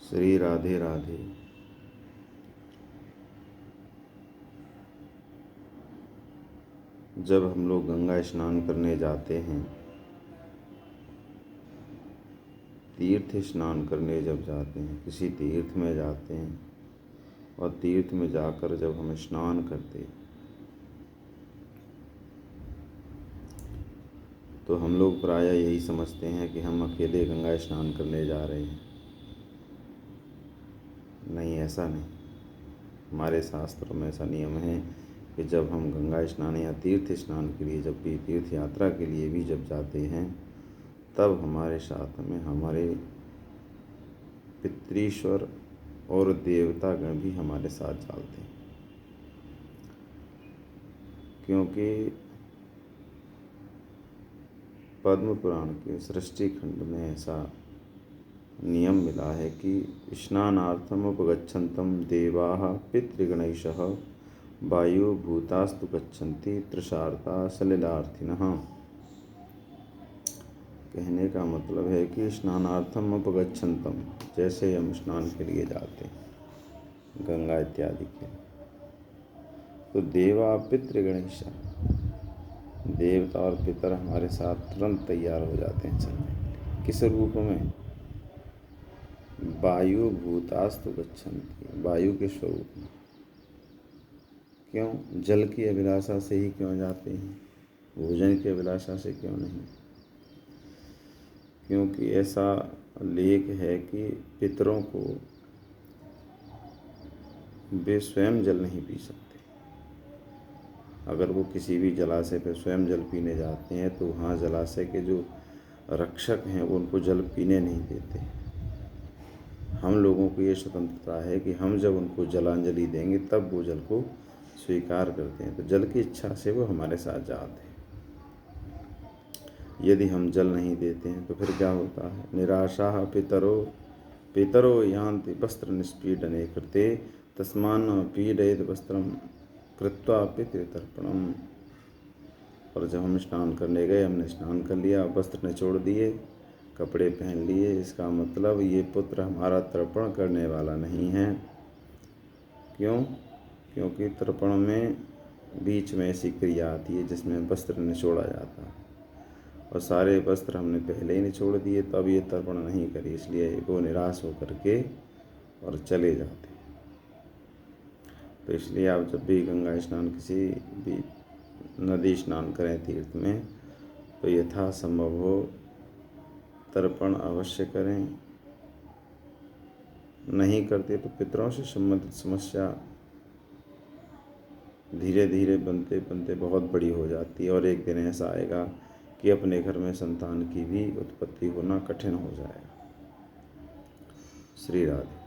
श्री राधे राधे। जब हम लोग गंगा स्नान करने जाते हैं, तीर्थ स्नान करने जब जाते हैं, किसी तीर्थ में जाते हैं और तीर्थ में जाकर जब हम स्नान करते हैं तो हम लोग प्रायः यही समझते हैं कि हम अकेले गंगा स्नान करने जा रहे हैं। नहीं, ऐसा नहीं। हमारे शास्त्रों में ऐसा नियम है कि जब हम गंगा स्नान या तीर्थ स्नान के लिए, जब भी तीर्थ यात्रा के लिए भी जब जाते हैं, तब हमारे साथ में हमारे पितृश्वर और देवतागण भी हमारे साथ चलते हैं। क्योंकि पद्म पुराण के सृष्टि खंड में ऐसा नियम मिला है कि स्नानार्थम उपगच्छन्तं देवाः पितृगणैशः वायुभूतास्तु गच्छन्ति तृषार्ता सलिलार्थिनः। कहने का मतलब है कि स्नानार्थम उपगच्छन्तं, जैसे हम स्नान के लिए जाते हैं गंगा इत्यादि के, तो देवा पितृगणैशः, देवता और पितर हमारे साथ तुरंत तैयार हो जाते हैं चलने। किस रूप में? वायु भूतास्तु गच्छन्ति, वायु के स्वरूप में। क्यों? जल की अभिलाषा से ही क्यों जाते हैं? भोजन की अभिलाषा से क्यों नहीं? क्योंकि ऐसा लेख है कि पितरों को वे स्वयं जल नहीं पी सकते। अगर वो किसी भी जलाशय पर स्वयं जल पीने जाते हैं तो वहाँ जलाशय के जो रक्षक हैं वो उनको जल पीने नहीं देते। हम लोगों को ये स्वतंत्रता है कि हम जब उनको जलांजलि देंगे तब वो जल को स्वीकार करते हैं। तो जल की इच्छा से वो हमारे साथ जाते हैं। यदि हम जल नहीं देते हैं तो फिर क्या होता है? निराशाः पितरो यान्ति वस्त्र निष्पीडने कृते तस्मान्न पीडयेत् वस्त्रं कृत्वा पितृतर्पणम्। और जब हम स्नान करने गए, हमने स्नान कर लिया, वस्त्र निचोड़ दिए, कपड़े पहन लिए, इसका मतलब ये पुत्र हमारा तर्पण करने वाला नहीं है। क्यों? क्योंकि तर्पण में बीच में ऐसी क्रिया आती है जिसमें वस्त्र निचोड़ा जाता है और सारे वस्त्र हमने पहले ही निचोड़ दिए, तो अब ये तर्पण नहीं करी, इसलिए वो निराश होकर के और चले जाते। तो इसलिए आप जब भी गंगा स्नान, किसी भी नदी स्नान करें तीर्थ में, तो यथासंभव हो तर्पण अवश्य करें। नहीं करते तो पितरों से संबंधित समस्या धीरे धीरे बनते बनते बहुत बड़ी हो जाती है और एक दिन ऐसा आएगा कि अपने घर में संतान की भी उत्पत्ति होना कठिन हो जाएगा। श्री राधे।